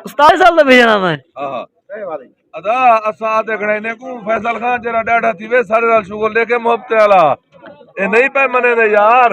उस्ताद साहब ने भेजना मैं अदा असा देखने ने को फैसल खान जरा डाढ़ा थी वे सारे नाल शुगर लेके मोहब्बत वाला ए नहीं पे मने दे यार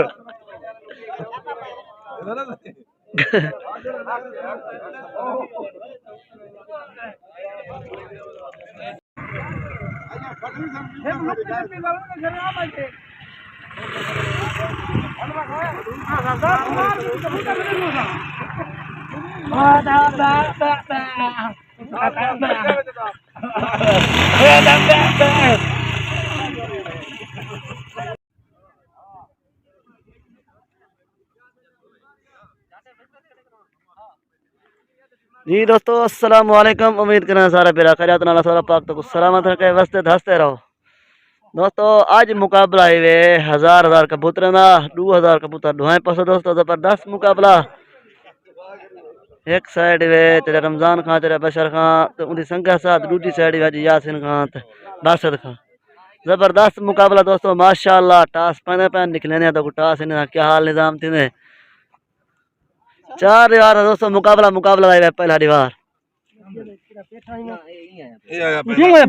जी दोस्तों अस्सलाम वालेकुम। उम्मीद करना सारा प्यारा खैरियत नाला सारा पाक तो सलामत रखे वस्ते हंसते रहो। दोस्तों आज मुकाबला है वे हजार कबूतर ना 2000 कबूतर ढुआए पासो दोस्तों जबरदस्त मुकाबला। एक साइड वे तेरे रमजान खान तेरे बशर खान तो उनकी संख्या साथ दूसरी साइड वे यासिन खान बासत खान। जबरदस्त मुकाबला दोस्तों माशाअल्लाह। टास पहने पहन निकले तो टास इन्हें क्या हाल निजाम थी 4 दीवार है दोस्तों मुकाबला मुकाबला है पहला दीवार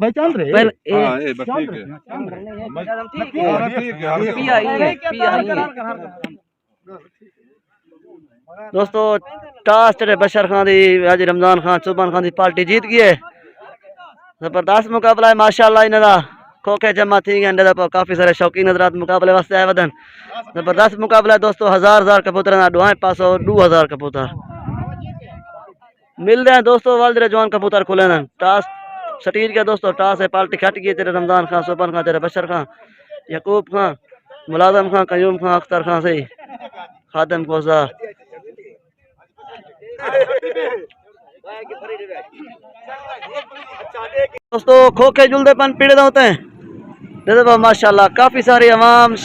भाई चल रहे हां ए बस ठीक है दोस्तों टास तेरे बशर खान दी आज रमजान खान सुबहान खान दी पार्टी जीत गई है। जबरदस्त मुकाबला है माशाअल्लाह। इन्हें खोखे जमा थी गए काफी सारे शौकीन हजरात मुकाबले वास्ते आए वदन। जबरदस्त मुकाबला है दोस्तों हजार कबूतर ना दुआएं पासो 2000 कबूतर मिल रहे हैं दोस्तों। वाल जवान कबूतर खुले न टास सटीर गया दोस्तों। टास है पार्टी खट गई तेरे रमजान खान सुबहान खान तेरे बशर खान यकूब खान मुलाजम खान कयूम खान अख्तर खान सही खादम कोसा दोस्तों खोखे जुलदेपन पीड़े होते हैं देखो माशाल्लाह। काफी सारी अवाम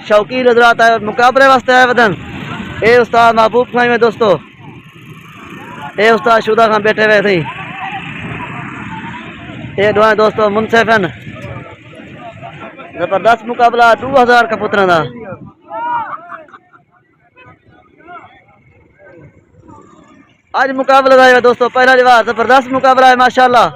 शौकीन हजरात आए मुकाबले वास्ते आए वतन। ए उस्ताद महबूब खान में दोस्तों ए उस्ताद शुदा खान बैठे हुए थे। ये दुआएं दोस्तों मुनसिफन जबरदस्त मुकाबला 2000 कबूतर का आज मुकाबला है दोस्तों। पहला दीवार जबरदस्त मुकाबला है माशाल्लाह।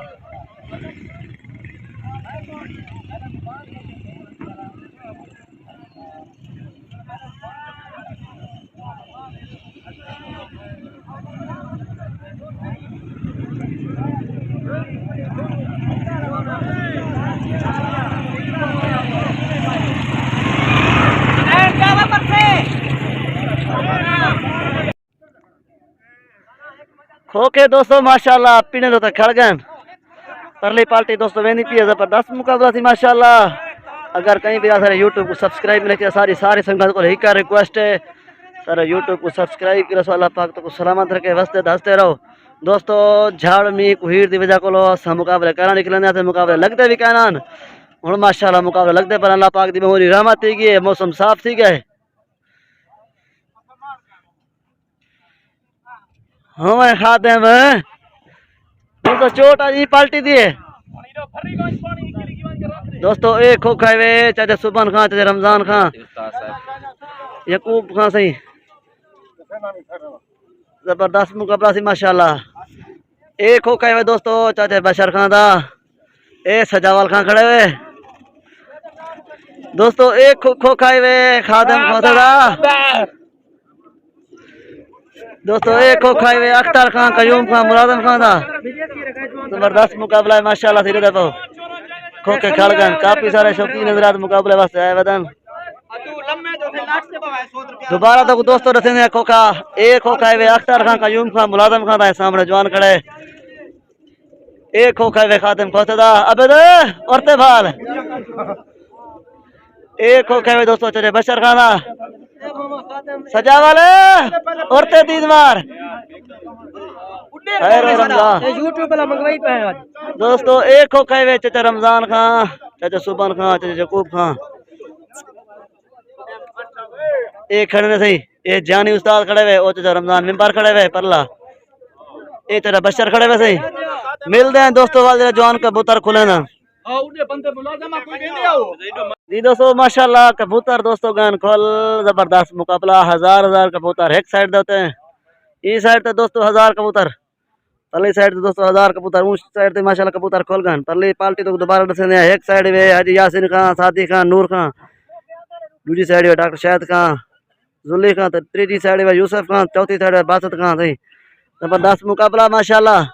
खोखे दोस्तों माशाल्लाह पीने तो खड़ गए। परली पार्टी दोस्तों वेनी पी जबरदस्त मुकाबला थी माशाल्लाह। अगर कहीं भी सारे यूट्यूब को सब्सक्राइब नहीं किया सारी संगत को यही रिक्वेस्ट है सारे यूट्यूब को सब्सक्राइब करो। अल्लाह पाक तो सलामत रखे वस्ते हंसते रहो दोस्तों। झाड़ मी कुहीर की वजह को मुकाबले करा निकलने मुकाबले लगते भी कहना हूँ माशाल्लाह मुकाबले लगते पर अल्लाह पाक की मोरी रहमत थी गई मौसम साफ थी गए। हाँ मैं खाते हैं तो चोट आज पाल्टी दिए दोस्तों। एक खोखा वे चाचा सुबहान खान चाचा रमजान खान यकूब खान सही जबरदस्त मुकाबला सी माशाल्लाह। एक खोखा वे दोस्तों चाचा बशर खान दा ए सजावाल खान खड़े हुए दोस्तों। एक खोखा वे खादम खोदा दोस्तों। एक खोखा वे अख्तर खान कयूम खान मुलाजम खान दा जबरदस्त मुकाबला है माशाल्लाह। धीरे देखो खोखे खड़ गए काफी सारे शौकीन हजरात मुकाबले वास्ते आए वतन। दोबारा तक दोस्तों रसेंगे खोखा एक खोखा वे अख्तर खान कयूम खान मुलाजम खान दा सामने जवान खड़े। एक खोखा वे खातिम खोसदा अबे दे औरते भाल। एक खोखा वे दोस्तों चले बशर खान सजा वाले और तेज मार खैर और रमजान यूट्यूब वाला मंगवाई पे है आज। दोस्तों एक हो कहे चाचा रमजान खां, चाचा सुबन खां, चाचा यकूब खां, एक खड़े ने सही, ये जानी उस्ताद खड़े हुए, ओ चाचा रमजान मिंबर खड़े हुए परला, ये चाचा बशर खड़े हुए सही। मिलते हैं दोस्तों वाले जवान कबूतर खुले ना जी दोस्तों माशाल्लाह कबूतर दोस्तों गन खोल जबरदस्त मुकाबला, हजार कबूतर एक साइड देते हैं, इस साइड तो दोस्तों 1000 कबूतर, परली साइड तो दोस्तों 1000 कबूतर, उस साइड तो माशाल्लाह कबूतर खोल गन, परली पार्टी तो दोबारा दसे ने एक साइड वे हाजी यासीन खां, सादी खां, नूर खां, दूसरी साइड वे डॉक्टर शाहिद खां, जुल्ली खां, तो तीसरी साइड वे यूसुफ खां, चौथी साइड वे बासत खां सही। जबरदस्त मुकाबला माशाल्लाह।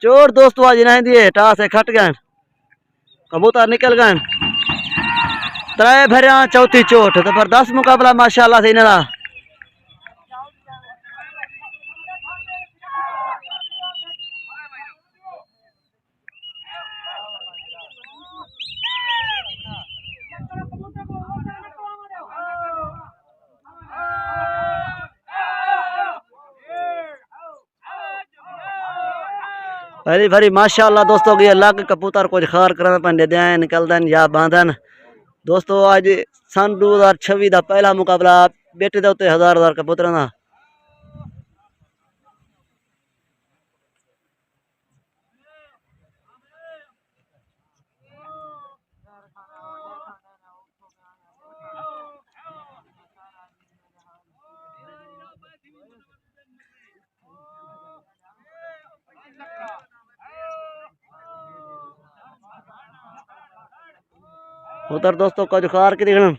चोर दोस्तों आज नहीं दिए टास से खट गए, कबूतर निकल गए, त्रै भरिया चौथी चोट, जबरदस्त मुकाबला माशाल्लाह से इन्हें भरी भरी माशाल्लाह दोस्तों की अलग कबूतर कुछ खार कर पंडे दें निकल दें या बांधन दोस्तों। आज सन 2026 का पहला मुकाबला बेटे दे उत्ते 1000 कबूतर का। उधर दोस्तों कुछ खार की दिखन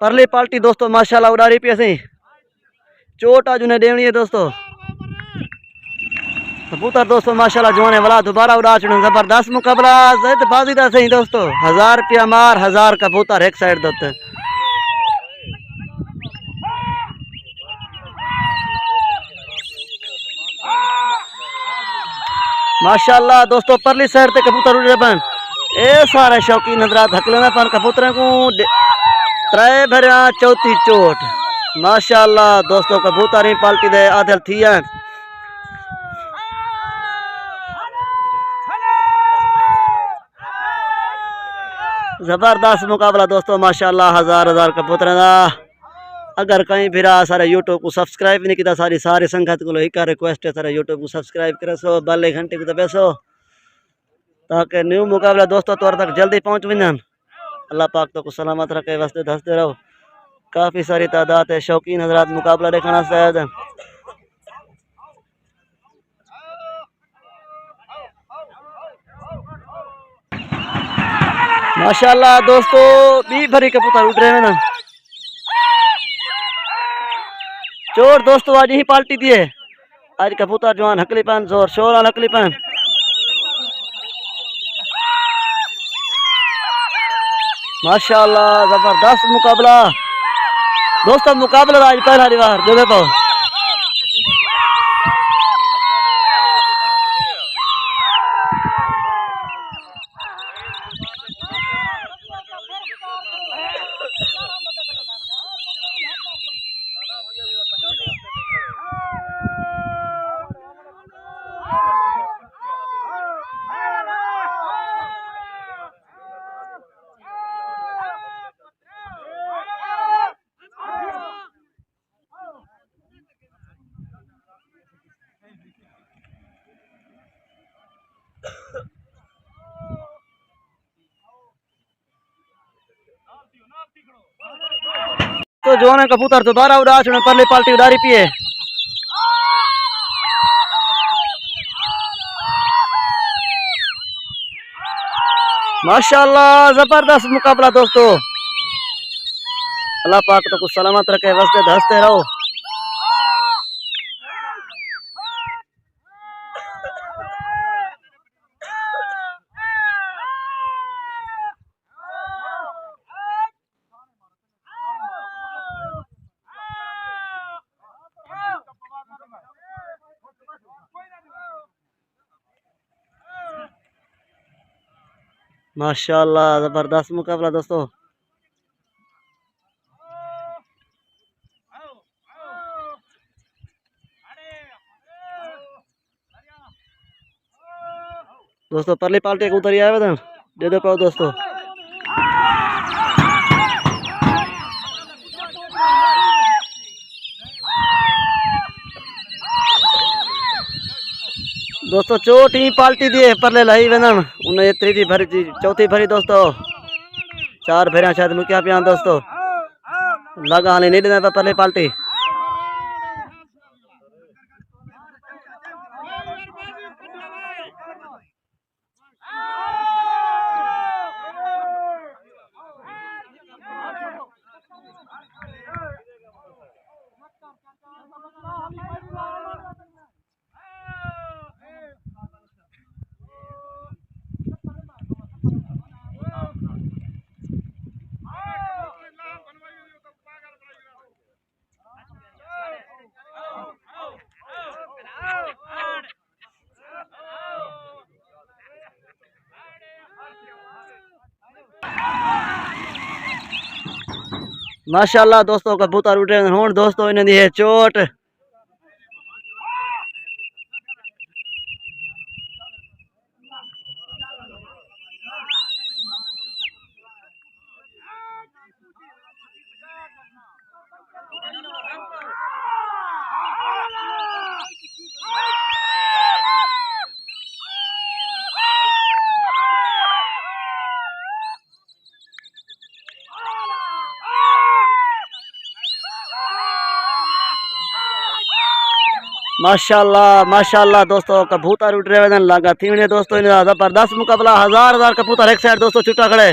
परली पार्टी दोस्तों माशाल्लाह उड़ारी पी सी चोट आज उन्हें देनी है दोस्तों। कबूतर दोस्तों माशाल्लाह जवाने वाला दोबारा उड़ा चुने, जबरदस्त मुकाबला बाजी का सही दोस्तों। 1000 रुपया मार 1000 कबूतर एक साइड दोते माशाल्लाह दोस्तों। परली साइड ते कबूतर उड़ रहे ए सारे शौकीन हजरात हकले पर कबूतर को त्रै भरिया चौथी चोट माशाल्लाह दोस्तों। कबूतर ही पाल्टी दे आधल थी है। जबरदस्त मुकाबला दोस्तों माशाल्लाह। 1000 कबूतर का अगर कहीं भी सारे यूट्यूब को सब्सक्राइब नहीं किया सारी संगत को एक रिक्वेस्ट है सारे यूट्यूब को सब्सक्राइब करे सो बेल घंटे को दबेसो ताकि न्यू मुकाबला दोस्तों तौर तक जल्दी पहुंच वजन। अल्लाह पाक तो को सलामत रखे वास्ते धसते रहो। काफ़ी सारी तादाद है शौकीन हजरात मुकाबला देखना शायद माशाल्लाह दोस्तों। बी भरी कबूतर उठ रहे हैं ना चोर दोस्तों आज ही पाल्टी दिए। आज कबूतर जवान हकली पान जोर शोर हकली पान माशाल्लाह। जबरदस्त मुकाबला दोस्तों। मुकाबला आज पहला दीवार दे पाओ तो जो है कबूतर दोबारा उड़ा चुने परली पाल्टी उड़ारी पिए माशाल्लाह। जबरदस्त मुकाबला दोस्तों। अल्लाह पाक तो कुछ सलामत रखे वस्ते धसते रहो। माशाल्लाह जबरदस्त मुकाबला दोस्तों। दोस्तों परली पाल्टी कबूतर ही आया वदन दे दो पाओ दोस्तों। दोस्तों चोट ही पाल्टी दिए परले लाई वदन उन्हें तीसरी भरी थी चौथी भरी दोस्तों 4 भेरिया शायद मुकिया पिया दोस्तों लगा हाली नहीं देना परली पाल्टी। माशाल्लाह दोस्तों कबूतर उड़ रहे हैं दोस्तों इन्हें दी है चोट। माशाल्लाह माशाल्लाह दोस्तों कबूतर उड़ रहे हैं लगा थी दोस्तों इन्हें जबरदस्त मुकाबला हजार कबूतर एक साइड दोस्तों छुट्टा खड़े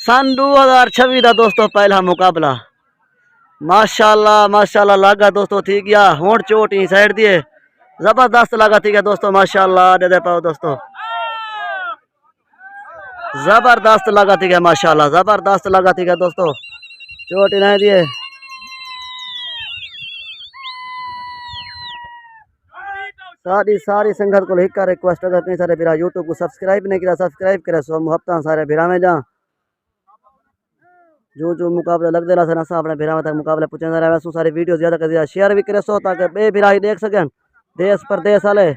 सन 2026 का दोस्तों पहला मुकाबला माशाल्लाह माशाल्लाह लगा दोस्तों थी गया होड़ चोट ही साइड दिए जबरदस्त लगा थी गया दोस्तों माशाल्लाह दे दे पाओ दोस्तों जबरदस्त लगा थी गया माशाल्लाह जबरदस्त लगा थी गया दोस्तों चोट ही नहीं दिए। सारी संगत को एक रिक्वेस्ट अगर कहीं सारे बिरा यूट्यूब को सब्सक्राइब नहीं किया सब्सक्राइब करे सो हफ्ता सारे बिरा में जा जो मुकाबले लगते रहा सर अपने बिरा में तक मुकाबले पूछे रहे वैसू सारी वीडियो ज्यादा कर दिया शेयर भी करे सो ताकि बे बिरा ही देख सकें देश प्रदेश वाले।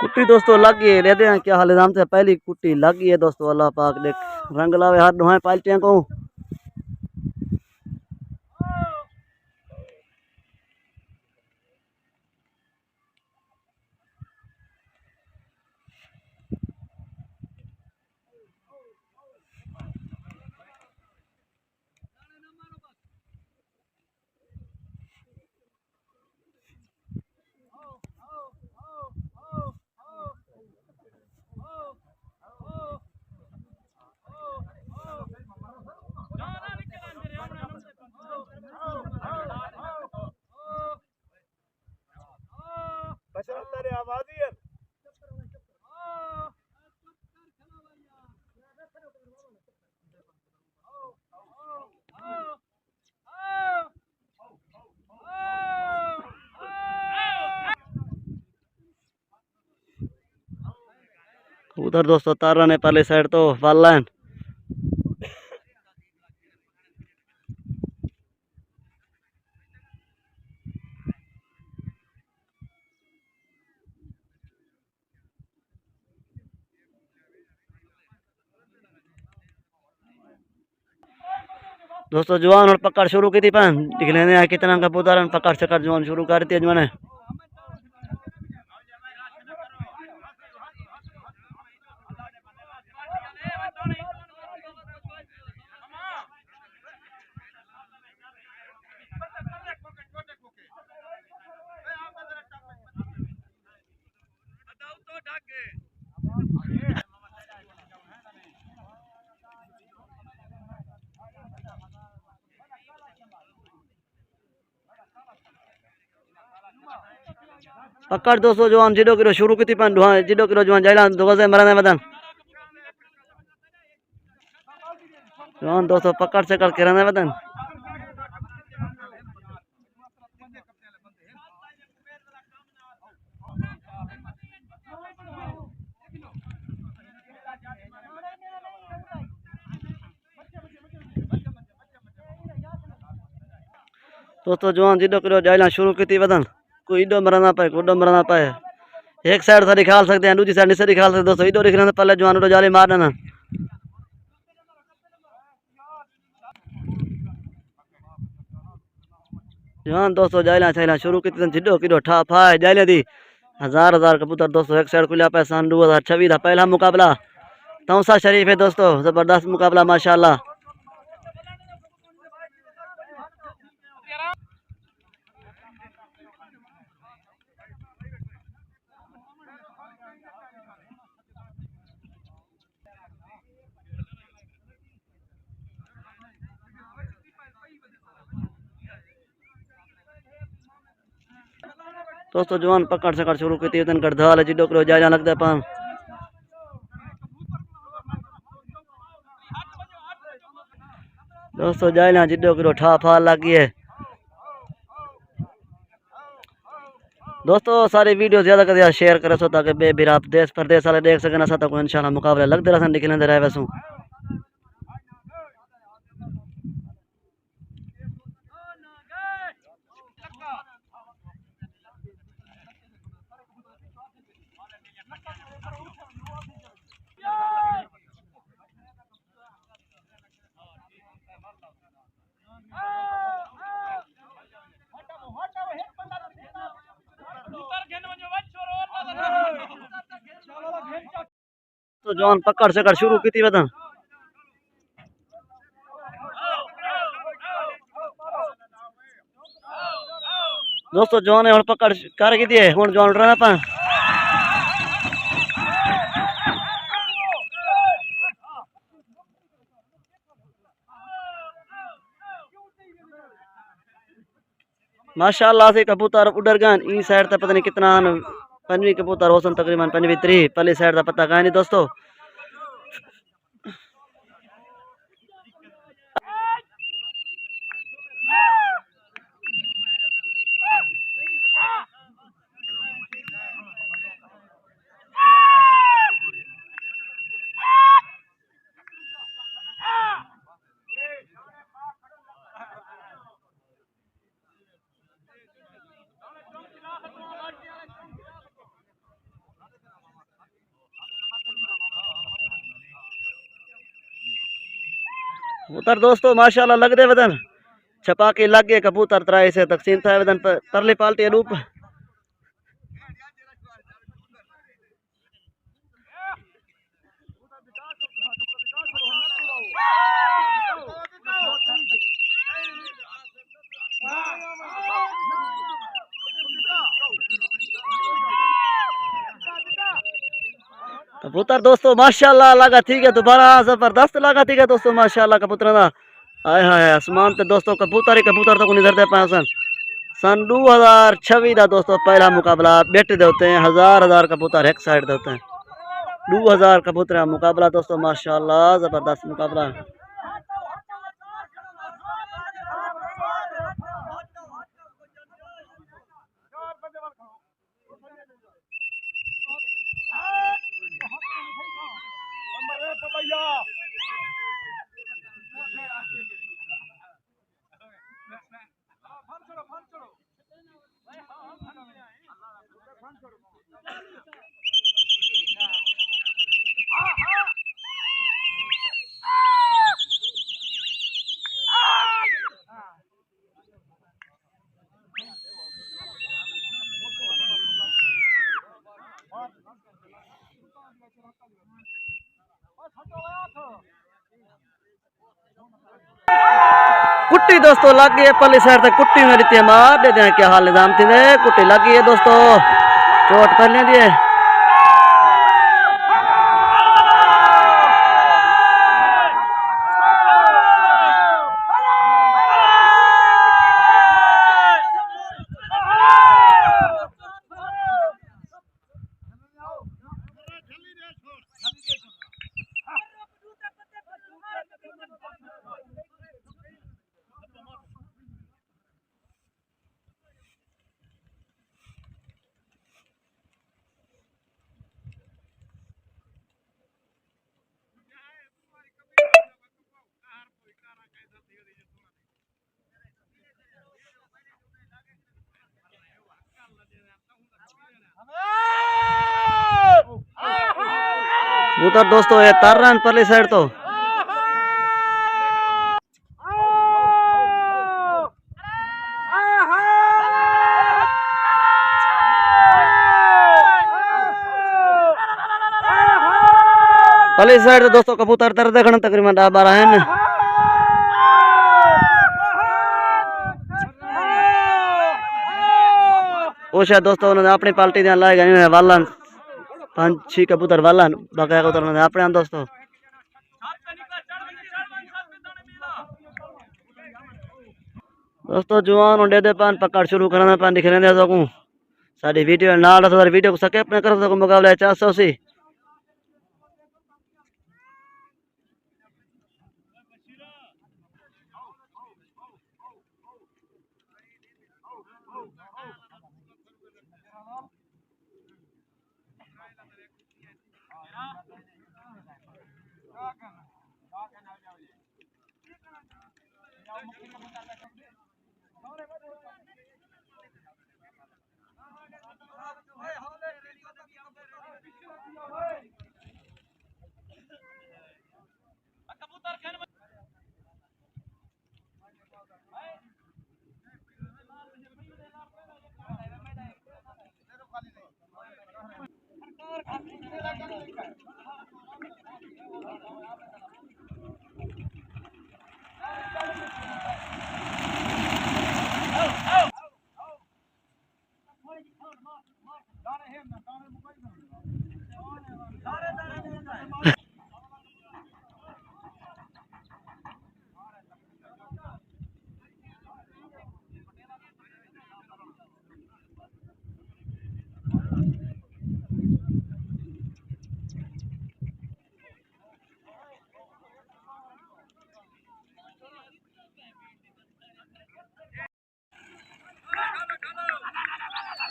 कुट्टी दोस्तों लग गई लेते हैं क्या हाल है से पहली कुट्टी लग गई है दोस्तों अल्लाह पाक देख रंग लावे हाथ दुहाए पाल्टियां को। उधर दोस्तों तारा ने पहले साइड तो वाल लाइन दोस्तों जवान और पकड़ शुरू की थी पन दिखने कितना कबूतर पकड़ सकड़ जवान शुरू कर दी जवान पकड़ दोस्तों जवान जिडो किलो शुरू की थी पन जिडो किलो जवान जाइला दो गजे मरने मदन जवान दोस्तों पकड़ से कर के रहने मदन दोस्तों जवान जिडो किलो जाइला शुरू की थी वदन कोई इडो मरना पाए कोडो मरना पाए एक साइड से निकाल सकते हैं दूसरी साइड से निकाल सकते हैं दोस्तों इडो दिख रहे हैं पहले जवान उडो जाले मार देना जवान दोस्तों जाइला छैला शुरू की थी जिडो किलो ठा फाए जाइले दी हजार कबूतर दोस्तों एक साइड खुला पे सन 2026 का पहला मुकाबला तौसा शरीफ है दोस्तों जबरदस्त मुकाबला माशाल्लाह दोस्तों जवान पकड़ सकड़ शुरू की थी उतन गढ़धाल जिडो किलो जाइला लगता पान दोस्तों जाइला जिडो किलो ठा फा लगी है दोस्तों सारी वीडियो ज्यादा कर शेयर करे सो ताकि बेबिरा देश प्रदेश वाले देख सकें असा तक इंशाल्लाह मुकाबले लगते रहसन निकलेंदे रहे वैसू तो जवान पकड़ सकड़ शुरू की थी वतन दोस्तों जवान ने पकड़ कर की थी हूँ जवान उड़ पा माशाल्लाह से कबूतर उड़र गन ई साइड तक पता नहीं कितना पंजवी कबूतर होसन तकरीबन पंजवी 3 पहली साइड का पता कहीं नहीं दोस्तों कबूतर दोस्तों माशाल्लाह लग दे वदन छपा के लग गए कबूतर त्राई से तकसीम था वदन पर तरली पाल्टी रूप कबूतर दोस्तों माशाल्लाह लगा ठीक है दोबारा जबरदस्त लगा ठीक है दोस्तों माशाल्लाह कबूतर ना आए हाय आसमान पे दोस्तों कबूतर ही कबूतर तो नहीं धरते पाए सन 2026 का दोस्तों पहला मुकाबला बेटे देते हैं हजार कबूतर एक साइड देते हैं 2000 कबूतर का मुकाबला दोस्तों माशाल्लाह जबरदस्त मुकाबला कुट्टी दोस्तों लग गई है पल्ली साइड तक कुट्टी में रीति मार दे दें क्या हाल निजाम थी कुट्टी लग गई है दोस्तों चोट कर लें दिए कबूतर दोस्तों ये तर रहे हैं परली साइड तो। परली साइड तो दोस्तों कबूतर तर देखना तकरीबन 10-12 हैं। वो शायद दोस्तों उन्होंने अपनी पार्टी ध्यान लाएगा नहीं वालन 5-6 कबूतर वालन बाकी कबूतर उन्होंने अपने दोस्तों। दोस्तों जवान उंडे दे पान पकड़ शुरू करना पान दिखने दे सकूं सारी वीडियो नाल तो वीडियो को सके अपने कर सकूं मुकाबले 480।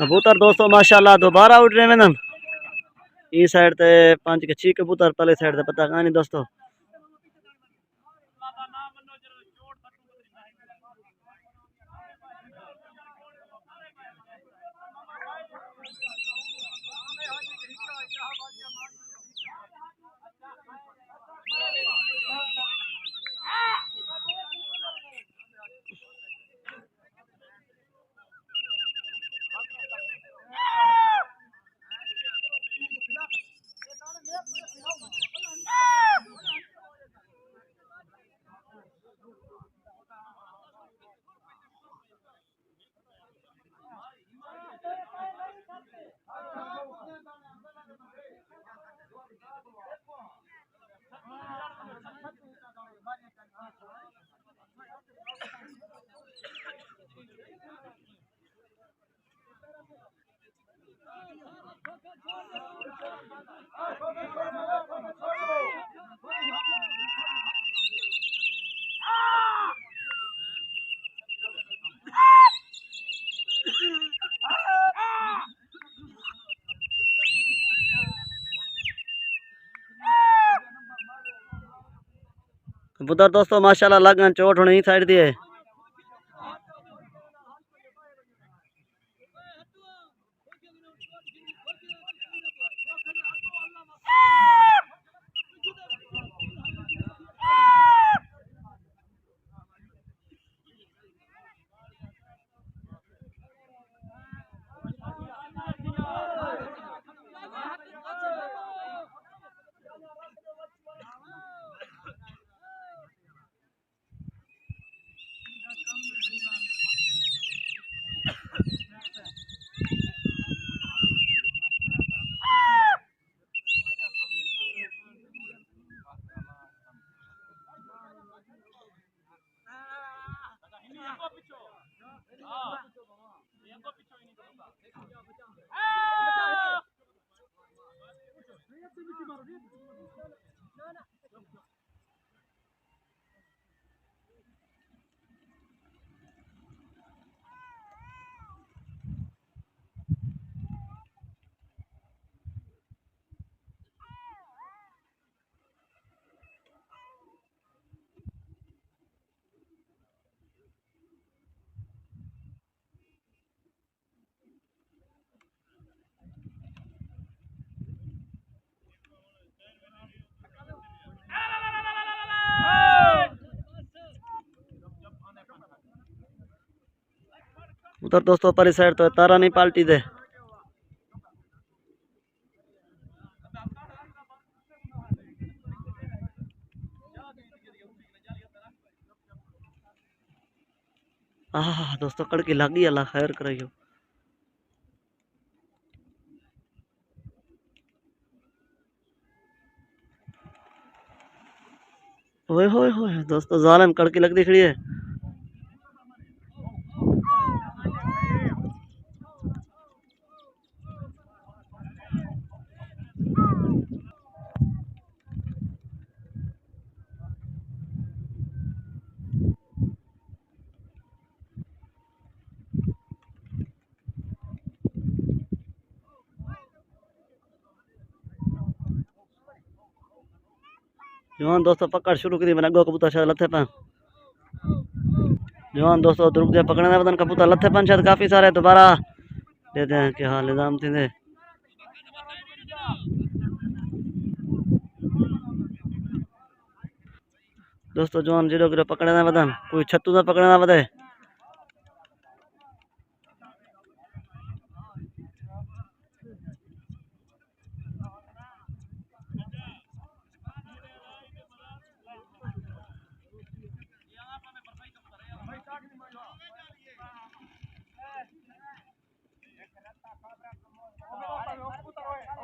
कबूतर दोस्तों माशाल्लाह दोबारा उड़ रहे हैं इस साइड ते 5 के 6 कबूतर पहले साइड ते पता कहानी दोस्तों। कबूतर दोस्तों माशाल्लाह लगन चोट होने ही साइड दिए। उधर दोस्तों पर इस साइड तो तारा नहीं पाल्टी दे। दोस्तों कड़की लागी अल्लाह खैर कराइयो। ओए होए होए दोस्तों जालिम कड़की लग दिख रही है। जवान दोस्तों पकड़ शुरू करी मैंने अगो कबूतर शायद लथे पे। जवान दोस्तों रुक जाए पकड़ने बदन कबूतर लथे पन शायद काफी सारे दोबारा देते हैं कि हाँ निजाम थी। दोस्तों जवान जीरो गिरो पकड़ने बदन कोई छत्तू ना पकड़ना बदे।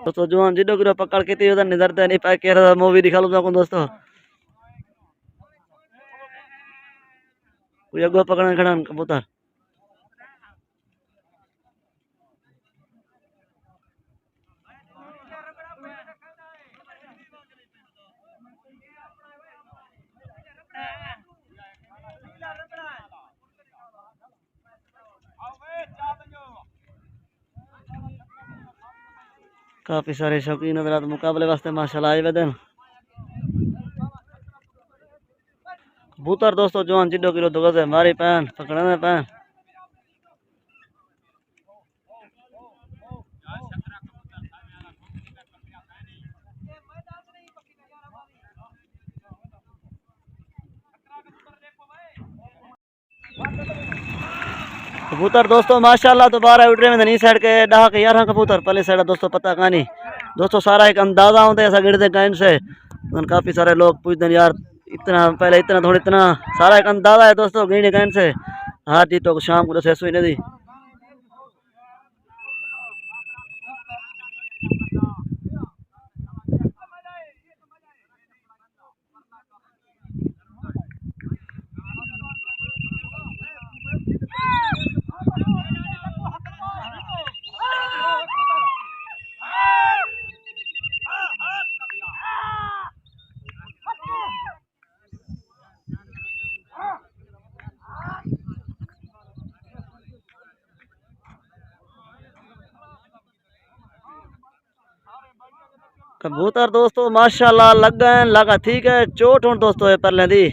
दोस्तों जवान जिडो गिरो पकड़ के थी उधर निधरते नहीं पाए कह रहा मूवी दिखा लूँ दोस्तों कोई अगो पकड़ने खड़ा कबूतर। काफी सारे शौकीन हजरात मुकाबले वास्ते माशाल्लाह आए वेदन। कबूतर दोस्तों जवान जिडो किलो दुगज है मारी पैन पकड़ने पैन। कबूतर दोस्तों माशाल्लाह दोबारा उड़ में नहीं साइड के 10 के 11 कबूतर पहले साइड दोस्तों पता कहानी दोस्तों सारा एक अंदाजा होता है ऐसा गिरते गाइन से। काफी सारे लोग पूछते हैं यार इतना पहले इतना थोड़ी इतना सारा एक अंदाजा है दोस्तों गिरने गाइन से। हाँ जी तो शाम को तो ही नहीं दी। कबूतर दोस्तों माशाल्लाह लग गए लगा ठीक है चोट हूँ दोस्तों है पहले दी।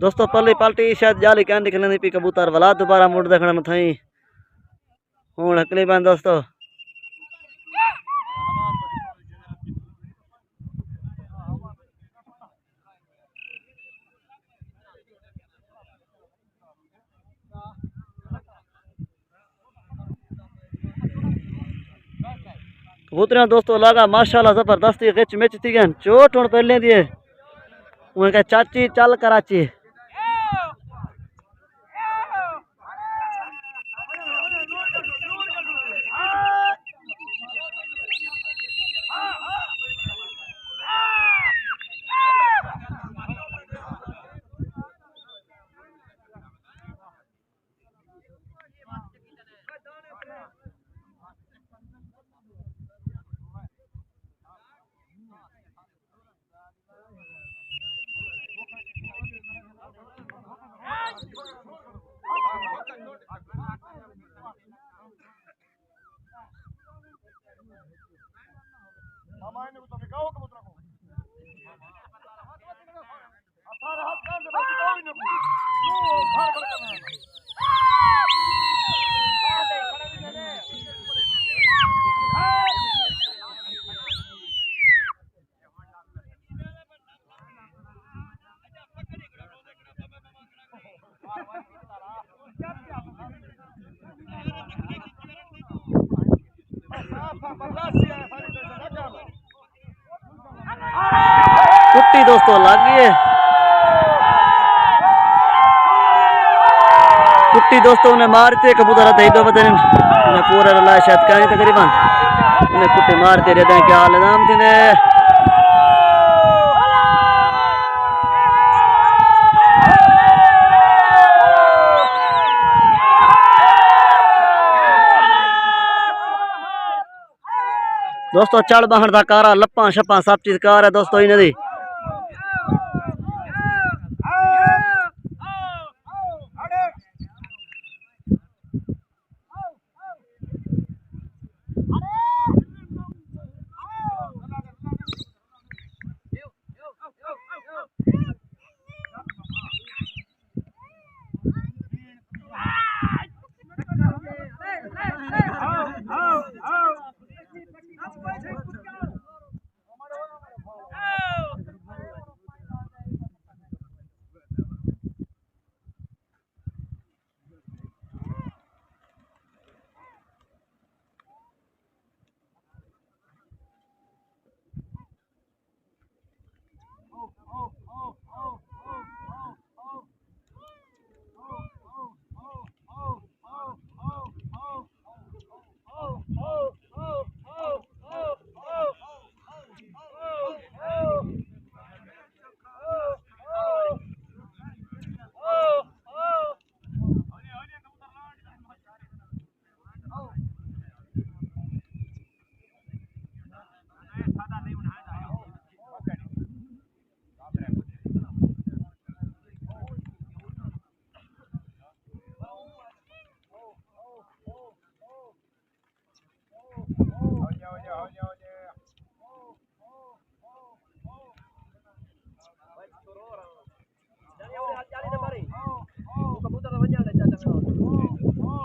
दोस्तों पहली पाल्टी शायद जाली क्या निकलने पी कबूतर वाला दोबारा मुड़ देखना न थई हूं हकली बन दोस्तों। कबूतरियां दोस्तों लागा माशाल्लाह जबरदस्ती खिच मिच थी गन चोट हूं पहले दिए उनके चाची चल कराची। कुट्टी दोस्तों लग गई है। कुट्टी दोस्तों उन्हें मारते कबूतर दे दो बदन उन्हें पूरा रला शायद कहीं तकरीबन उन्हें कुट्टी मारते रहते हैं क्या हाल नाम थी ने दोस्तों चढ़ बहन का कारा लप्पा छप्पा सब चीज कार है दोस्तों इन्हें दी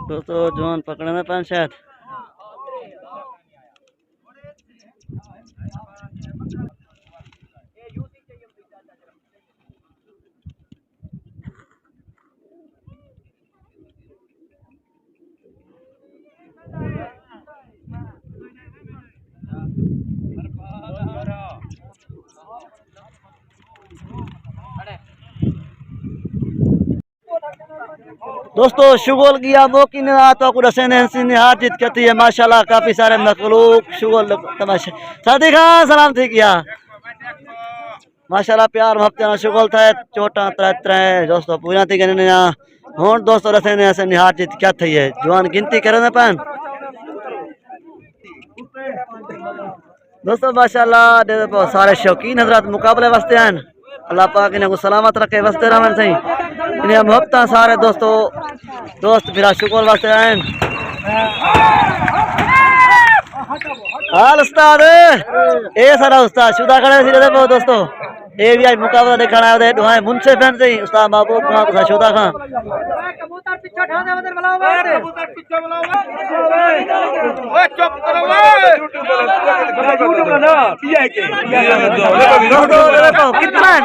दोस्तों जवान पकड़ना पान शायद दोस्तों शुगल किया मौकी ने आता को रसेन ने हार जीत करती है माशाल्लाह काफी सारे मखलूक शुगल तमाशा सादी खान सलाम थी किया माशाल्लाह प्यार मोहब्बत शुगल था चोटा तरह दोस्तों पूरा थी कहने यहाँ हूँ दोस्तों रसेन ने हार जीत क्या थी है जवान गिनती करे ना पान दोस्तों माशाल्लाह सारे शौकीन हजरात मुकाबले वास्ते हैं अल्लाह पाक इन्हें को सलामत रखे वास्ते रहन सही इन्हें मोहब्बत सारे दोस्तों दोस्त मेरा शुक्र वास्ते आए हाल उस्ताद ए सारा उस्ताद शुदा खड़े सी देखो दोस्तों ए भी आज मुकाबला दिखाना है दुआएं मुनसे फैन से उस्ताद महबूब खान को शुदा खान कबूतर पीछे ठा दे उधर बुलाओ कबूतर पीछे बुलाओ ओए चुप करो ओए ना पिया के देखो कितना है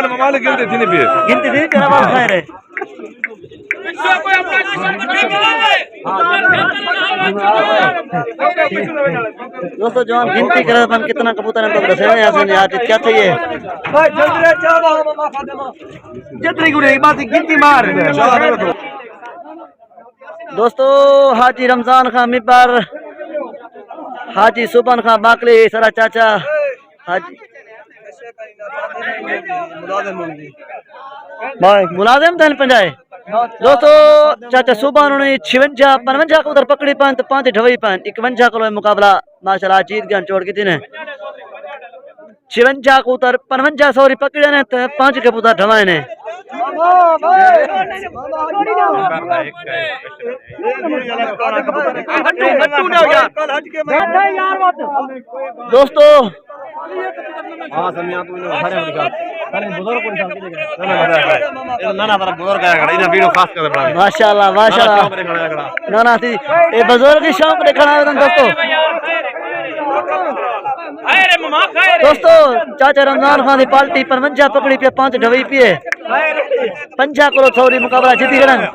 ममालिक गिनती थी नहीं गिनती थी तेरा बात खैर है पीछे कोई अपना किस्मत नहीं बुलावे दोस्तों जवान गिनती करे अपन कितना कबूतर है तो दसे यहाँ से आज क्या चाहिए भाई जल्दी रे चलो मामा फातिमा जितनी गुड़े बात गिनती मार दोस्तों हाजी रमजान खान मिबर हाजी सुबन खान बाकली सरा चाचा हाजी मुलाजिम धन पंजाए दोस्तों चाचा सुबह उन्होंने 56-55 को उधर पकड़ी पान तो 5 ढवई पान 51 को मुकाबला माशाल्लाह जीत गया छोड़ की थी 56 कबूतर 55 सॉरी पकड़े ने तो 5 कबूतर ढवाए ने दोस्तों माशाल्लाह माशाल्लाह ना ना थी ये बुजुर्ग की शौक देखना है दोस्तों दोस्तों चाचा रमजान खान की पार्टी 55 पकड़ी पे 5 ढवई पे 50 करो सॉरी मुकाबला जीती गए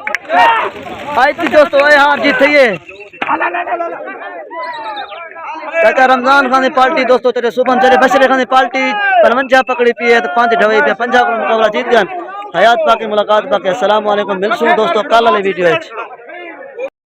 आई थी दोस्तों हाँ जीतिए चाचा रमजान खान की पार्टी दोस्तों तेरे सुबह चले बशरे खान की पार्टी 55 पकड़ी पी है तो 5 ढवई पे 50 करो मुकाबला जीत गए हयात पाके मुलाकात पाके अस्सलाम वालेकुम मिलसूं दोस्तों कल वाली वीडियो है।